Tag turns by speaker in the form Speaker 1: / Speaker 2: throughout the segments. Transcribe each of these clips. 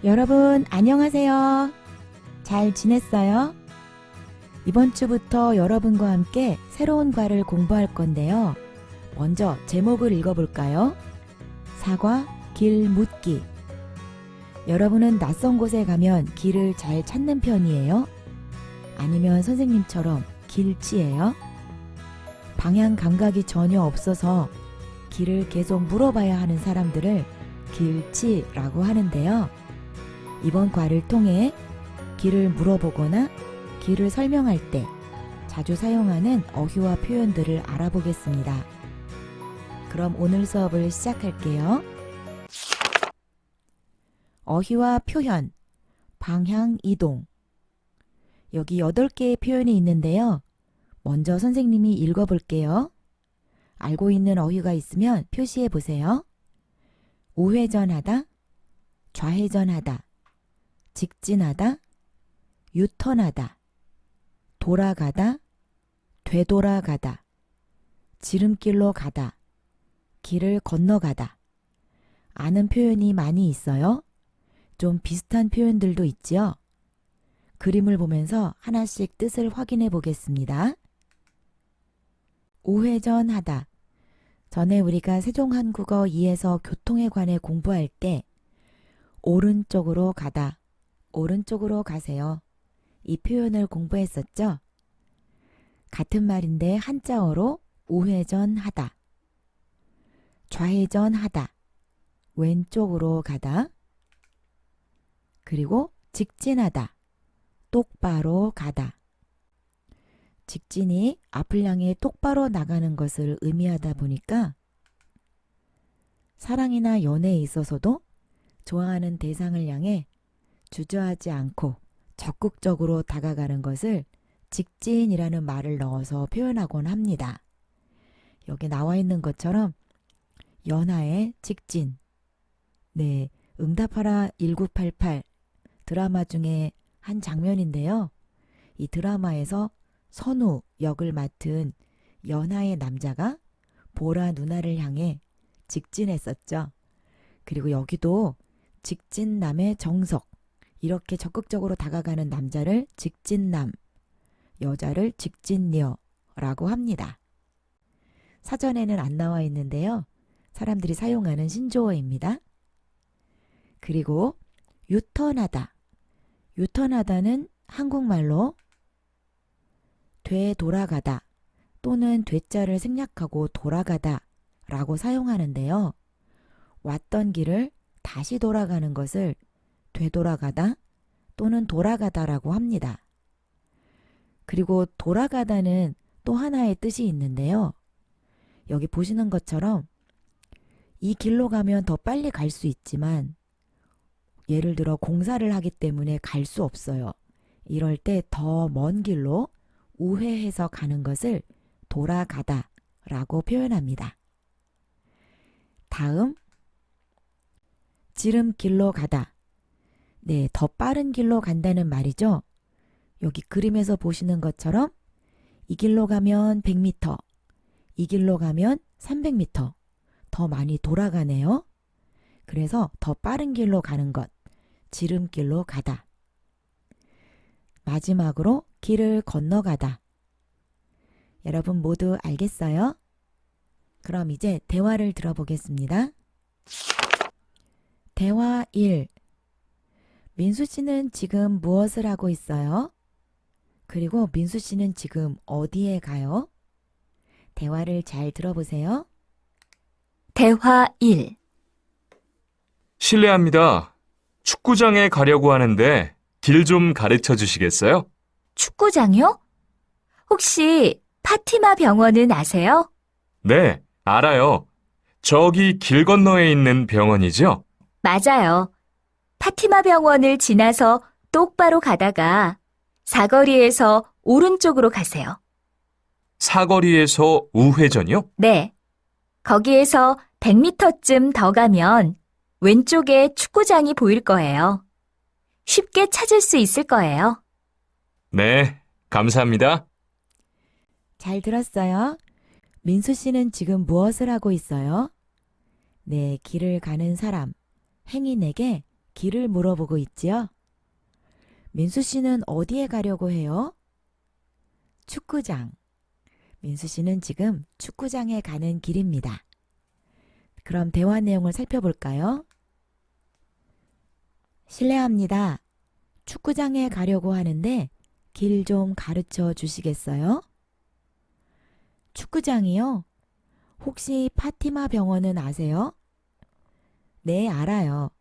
Speaker 1: 여러분 안녕하세요. 잘 지냈어요? 이번 주부터 여러분과 함께 새로운 과를 공부할 건데요. 먼저 제목을 읽어볼까요? 사과, 길 묻기. 여러분은 낯선 곳에 가면 길을 잘 찾는 편이에요? 아니면 선생님처럼 길치예요? 방향 감각이 전혀 없어서 길을 계속 물어봐야 하는 사람들을 길치라고 하는데요. 이번 과를 통해 길을 물어보거나 길을 설명할 때 자주 사용하는 어휘와 표현들을 알아보겠습니다. 그럼 오늘 수업을 시작할게요. 어휘와 표현, 방향 이동. 여기 8개의 표현이 있는데요. 먼저 선생님이 읽어볼게요. 알고 있는 어휘가 있으면 표시해 보세요. 우회전하다, 좌회전하다, 직진하다, 유턴하다, 돌아가다, 되돌아가다, 지름길로 가다, 길을 건너가다. 아는 표현이 많이 있어요. 좀 비슷한 표현들도 있지요. 그림을 보면서 하나씩 뜻을 확인해 보겠습니다. 우회전하다. 전에 우리가 세종한국어 2에서 교통에 관해 공부할 때 오른쪽으로 가다, 오른쪽으로 가세요. 이 표현을 공부했었죠? 같은 말인데 한자어로 우회전하다, 좌회전하다, 왼쪽으로 가다, 그리고 직진하다, 똑바로 가다. 직진이 앞을 향해 똑바로 나가는 것을 의미하다 보니까 사랑이나 연애에 있어서도 좋아하는 대상을 향해 주저하지 않고 적극적으로 다가가는 것을 직진이라는 말을 넣어서 표현하곤 합니다. 여기 나와 있는 것처럼 연하의 직진. 네, 응답하라 1988 드라마 중에 한 장면인데요. 이 드라마에서 선우 역을 맡은 연하의 남자가 보라 누나를 향해 직진했었죠. 그리고 여기도 직진남의 정석, 이렇게 적극적으로 다가가는 남자를 직진남, 여자를 직진녀라고 합니다. 사전에는 안 나와 있는데요. 사람들이 사용하는 신조어입니다. 그리고 유턴하다. 유턴하다는 한국말로 되돌아가다 또는 되자를 생략하고 돌아가다 라고 사용하는데요. 왔던 길을 다시 돌아가는 것을 되돌아가다 또는 돌아가다라고 합니다. 그리고 돌아가다는 또 하나의 뜻이 있는데요. 여기 보시는 것처럼 이 길로 가면 더 빨리 갈 수 있지만 예를 들어 공사를 하기 때문에 갈 수 없어요. 이럴 때 더 먼 길로 우회해서 가는 것을 돌아가다 라고 표현합니다. 다음, 지름길로 가다. 네, 더 빠른 길로 간다는 말이죠. 여기 그림에서 보시는 것처럼 이 길로 가면 100m, 이 길로 가면 300m, 더 많이 돌아가네요. 그래서 더 빠른 길로 가는 것, 지름길로 가다. 마지막으로 길을 건너가다. 여러분 모두 알겠어요? 그럼 이제 대화를 들어보겠습니다. 대화 1. 민수 씨는 지금 무엇을 하고 있어요? 그리고 민수 씨는 지금 어디에 가요? 대화를 잘 들어보세요.
Speaker 2: 대화 1.
Speaker 3: 실례합니다. 축구장에 가려고 하는데 길 좀 가르쳐 주시겠어요?
Speaker 2: 축구장이요? 혹시 파티마 병원은 아세요?
Speaker 3: 네, 알아요. 저기 길 건너에 있는 병원이죠?
Speaker 2: 맞아요. 파티마 병원을 지나서 똑바로 가다가 사거리에서 오른쪽으로 가세요.
Speaker 3: 사거리에서 우회전이요?
Speaker 2: 네. 거기에서 100m쯤 더 가면 왼쪽에 축구장이 보일 거예요. 쉽게 찾을 수 있을 거예요.
Speaker 3: 네, 감사합니다.
Speaker 1: 잘 들었어요? 민수 씨는 지금 무엇을 하고 있어요? 네, 길을 가는 사람, 행인에게 길을 물어보고 있지요? 민수 씨는 어디에 가려고 해요? 축구장. 민수 씨는 지금 축구장에 가는 길입니다. 그럼 대화 내용을 살펴볼까요? 실례합니다. 축구장에 가려고 하는데 길 좀 가르쳐 주시겠어요? 축구장이요? 혹시 파티마 병원은 아세요? 네, 알아요.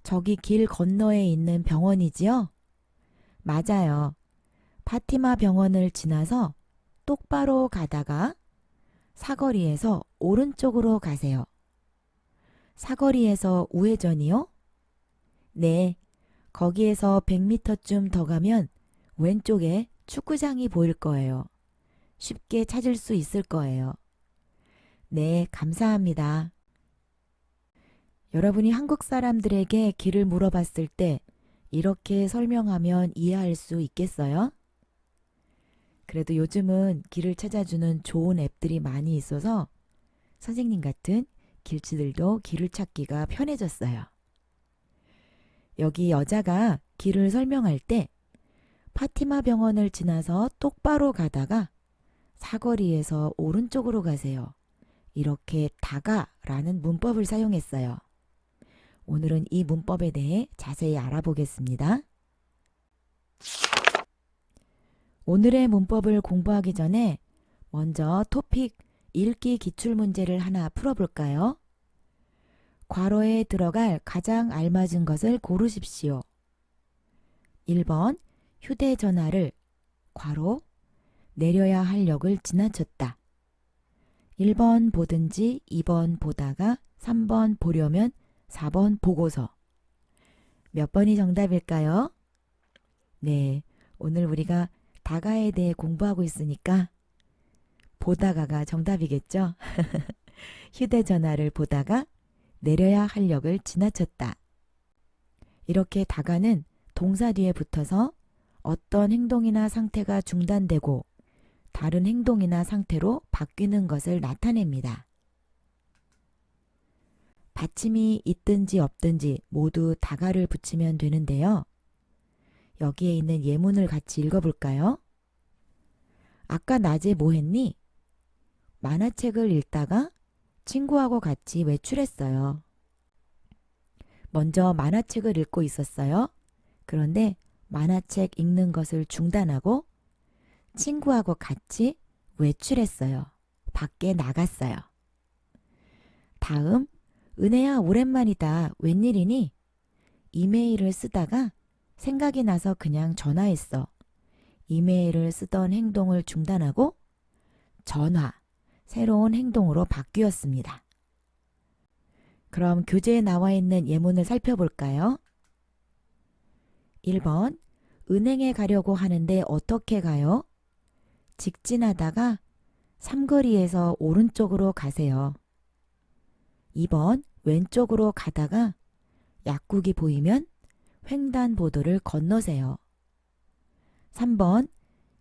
Speaker 1: 저기 길 건너에 있는 병원이지요? 맞아요. 파티마 병원을 지나서 똑바로 가다가 사거리에서 오른쪽으로 가세요. 사거리에서 우회전이요? 네, 거기에서 100m쯤 더 가면 왼쪽에 축구장이 보일 거예요. 쉽게 찾을 수 있을 거예요. 네, 감사합니다. 여러분이 한국 사람들에게 길을 물어봤을 때 이렇게 설명하면 이해할 수 있겠어요? 그래도 요즘은 길을 찾아주는 좋은 앱들이 많이 있어서 선생님 같은 길치들도 길을 찾기가 편해졌어요. 여기 여자가 길을 설명할 때 파티마 병원을 지나서 똑바로 가다가 사거리에서 오른쪽으로 가세요. 이렇게 다가라는 문법을 사용했어요. 오늘은 이 문법에 대해 자세히 알아보겠습니다. 오늘의 문법을 공부하기 전에 먼저 토픽 읽기 기출문제를 하나 풀어볼까요? 괄호에 들어갈 가장 알맞은 것을 고르십시오. 1번 휴대전화를 괄호 내려야 할 역을 지나쳤다. 1번 보든지 2번 보다가 3번 보려면 4번 보고서. 몇 번이 정답일까요? 네, 오늘 우리가 다가에 대해 공부하고 있으니까 보다가가 정답이겠죠? 휴대전화를 보다가 내려야 할 역을 지나쳤다. 이렇게 다가는 동사 뒤에 붙어서 어떤 행동이나 상태가 중단되고 다른 행동이나 상태로 바뀌는 것을 나타냅니다. 받침이 있든지 없든지 모두 다가를 붙이면 되는데요. 여기에 있는 예문을 같이 읽어볼까요? 아까 낮에 뭐 했니? 만화책을 읽다가 친구하고 같이 외출했어요. 먼저 만화책을 읽고 있었어요. 그런데 만화책 읽는 것을 중단하고 친구하고 같이 외출했어요. 밖에 나갔어요. 다음, 은혜야 오랜만이다. 웬일이니? 이메일을 쓰다가 생각이 나서 그냥 전화했어. 이메일을 쓰던 행동을 중단하고 전화, 새로운 행동으로 바뀌었습니다. 그럼 교재에 나와 있는 예문을 살펴볼까요? 1번, 은행에 가려고 하는데 어떻게 가요? 직진하다가 삼거리에서 오른쪽으로 가세요. 2번, 왼쪽으로 가다가 약국이 보이면 횡단보도를 건너세요. 3번,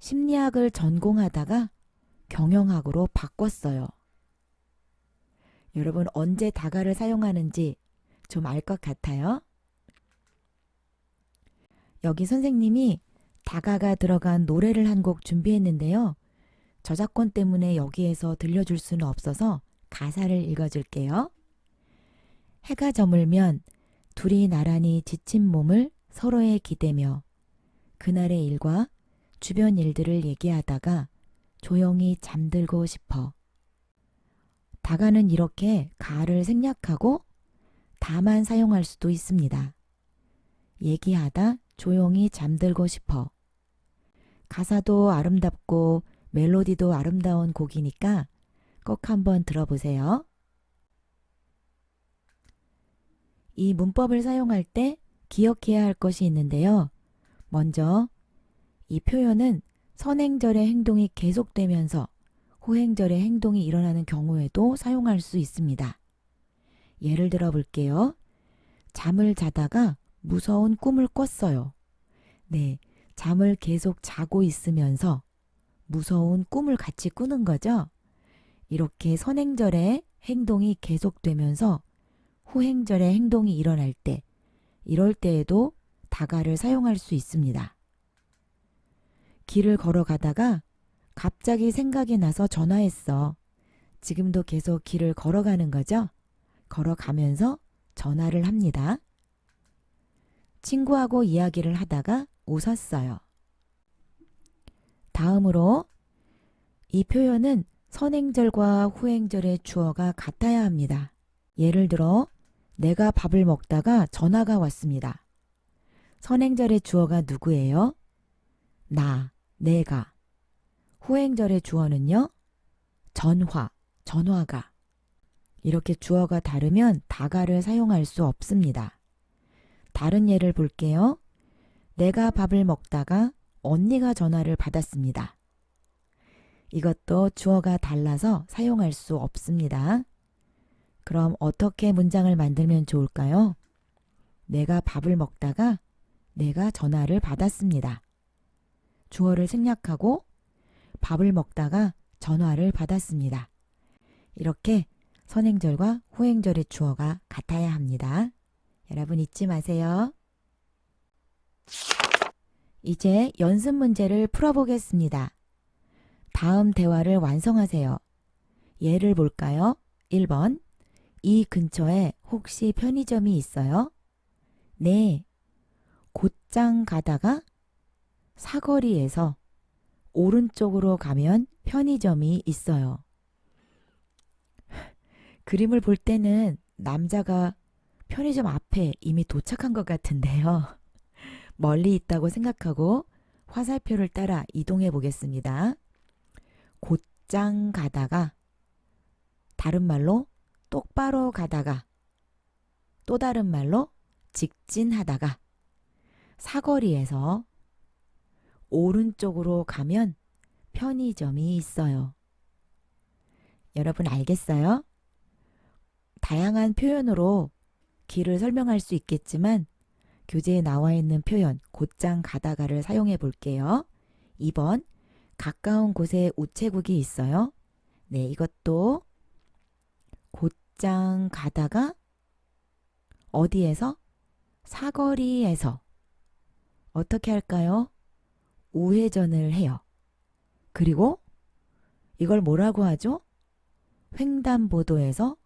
Speaker 1: 심리학을 전공하다가 경영학으로 바꿨어요. 여러분 언제 다가를 사용하는지 좀 알 것 같아요? 여기 선생님이 다가가 들어간 노래를 한 곡 준비했는데요. 저작권 때문에 여기에서 들려줄 수는 없어서 가사를 읽어줄게요. 해가 저물면 둘이 나란히 지친 몸을 서로에 기대며 그날의 일과 주변 일들을 얘기하다가 조용히 잠들고 싶어. 다가는 이렇게 가를 생략하고 다만 사용할 수도 있습니다. 얘기하다 조용히 잠들고 싶어. 가사도 아름답고 멜로디도 아름다운 곡이니까 꼭 한번 들어보세요. 이 문법을 사용할 때 기억해야 할 것이 있는데요. 먼저 이 표현은 선행절의 행동이 계속되면서 후행절의 행동이 일어나는 경우에도 사용할 수 있습니다. 예를 들어 볼게요. 잠을 자다가 무서운 꿈을 꿨어요. 네, 잠을 계속 자고 있으면서 무서운 꿈을 같이 꾸는 거죠. 이렇게 선행절의 행동이 계속되면서 후행절의 행동이 일어날 때 이럴 때에도 다가를 사용할 수 있습니다. 길을 걸어가다가 갑자기 생각이 나서 전화했어. 지금도 계속 길을 걸어가는 거죠? 걸어가면서 전화를 합니다. 친구하고 이야기를 하다가 웃었어요. 다음으로 이 표현은 선행절과 후행절의 주어가 같아야 합니다. 예를 들어 내가 밥을 먹다가 전화가 왔습니다. 선행절의 주어가 누구예요? 나, 내가. 후행절의 주어는요? 전화가. 이렇게 주어가 다르면 다가를 사용할 수 없습니다. 다른 예를 볼게요. 내가 밥을 먹다가 언니가 전화를 받았습니다. 이것도 주어가 달라서 사용할 수 없습니다. 그럼 어떻게 문장을 만들면 좋을까요? 내가 밥을 먹다가 내가 전화를 받았습니다. 주어를 생략하고 밥을 먹다가 전화를 받았습니다. 이렇게 선행절과 후행절의 주어가 같아야 합니다. 여러분 잊지 마세요. 이제 연습 문제를 풀어보겠습니다. 다음 대화를 완성하세요. 예를 볼까요? 1번. 이 근처에 혹시 편의점이 있어요? 네. 곧장 가다가 사거리에서 오른쪽으로 가면 편의점이 있어요. 그림을 볼 때는 남자가 편의점 앞에 이미 도착한 것 같은데요. 멀리 있다고 생각하고 화살표를 따라 이동해 보겠습니다. 곧장 가다가, 다른 말로 똑바로 가다가, 또 다른 말로 직진하다가, 사거리에서 오른쪽으로 가면 편의점이 있어요. 여러분 알겠어요? 다양한 표현으로 길을 설명할 수 있겠지만 교재에 나와 있는 표현 곧장 가다가를 사용해 볼게요. 2번. 가까운 곳에 우체국이 있어요. 네, 이것도 곧장 가다가 어디에서? 사거리에서. 어떻게 할까요? 우회전을 해요. 그리고 이걸 뭐라고 하죠? 횡단보도에서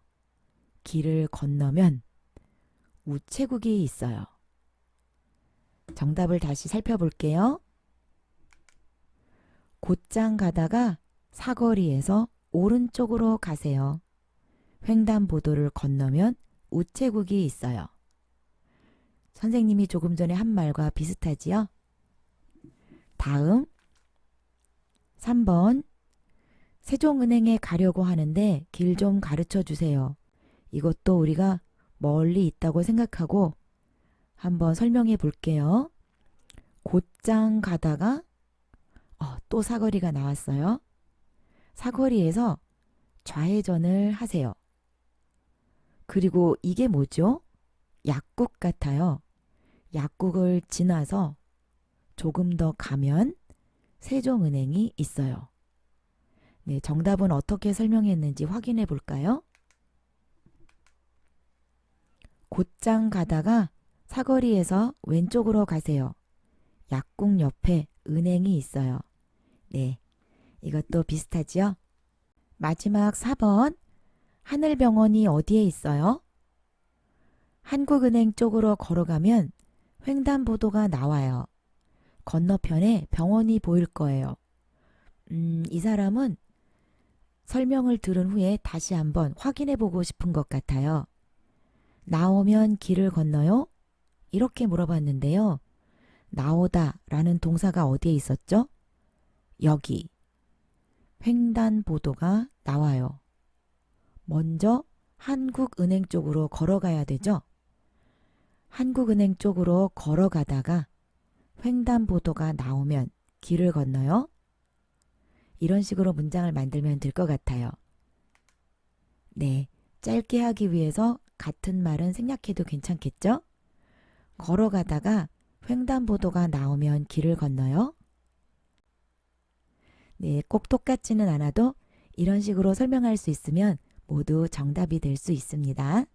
Speaker 1: 길을 건너면 우체국이 있어요. 정답을 다시 살펴볼게요. 곧장 가다가 사거리에서 오른쪽으로 가세요. 횡단보도를 건너면 우체국이 있어요. 선생님이 조금 전에 한 말과 비슷하지요? 다음 3번. 세종은행에 가려고 하는데 길 좀 가르쳐 주세요. 이것도 우리가 멀리 있다고 생각하고 한번 설명해 볼게요. 곧장 가다가 또 사거리가 나왔어요. 사거리에서 좌회전을 하세요. 그리고 이게 뭐죠? 약국 같아요. 약국을 지나서 조금 더 가면 세종은행이 있어요. 네, 정답은 어떻게 설명했는지 확인해 볼까요? 곧장 가다가 사거리에서 왼쪽으로 가세요. 약국 옆에 은행이 있어요. 네, 이것도 비슷하지요? 마지막 4번. 하늘병원이 어디에 있어요? 한국은행 쪽으로 걸어가면 횡단보도가 나와요. 건너편에 병원이 보일 거예요. 이 사람은 설명을 들은 후에 다시 한번 확인해 보고 싶은 것 같아요. 나오면 길을 건너요? 이렇게 물어봤는데요. 나오다 라는 동사가 어디에 있었죠? 여기. 횡단보도가 나와요. 먼저 한국은행 쪽으로 걸어가야 되죠? 한국은행 쪽으로 걸어가다가 횡단보도가 나오면 길을 건너요? 이런 식으로 문장을 만들면 될 것 같아요. 네, 짧게 하기 위해서 같은 말은 생략해도 괜찮겠죠? 걸어가다가 횡단보도가 나오면 길을 건너요? 네, 꼭 똑같지는 않아도 이런 식으로 설명할 수 있으면 모두 정답이 될 수 있습니다.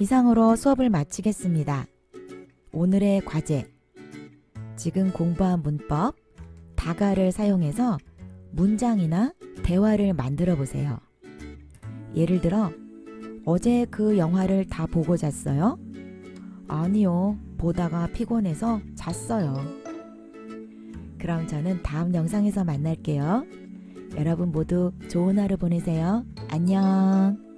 Speaker 1: 이상으로 수업을 마치겠습니다. 오늘의 과제. 지금 공부한 문법, 다가를 사용해서 문장이나 대화를 만들어 보세요. 예를 들어, 어제 그 영화를 다 보고 잤어요? 아니요, 보다가 피곤해서 잤어요. 그럼 저는 다음 영상에서 만날게요. 여러분 모두 좋은 하루 보내세요. 안녕.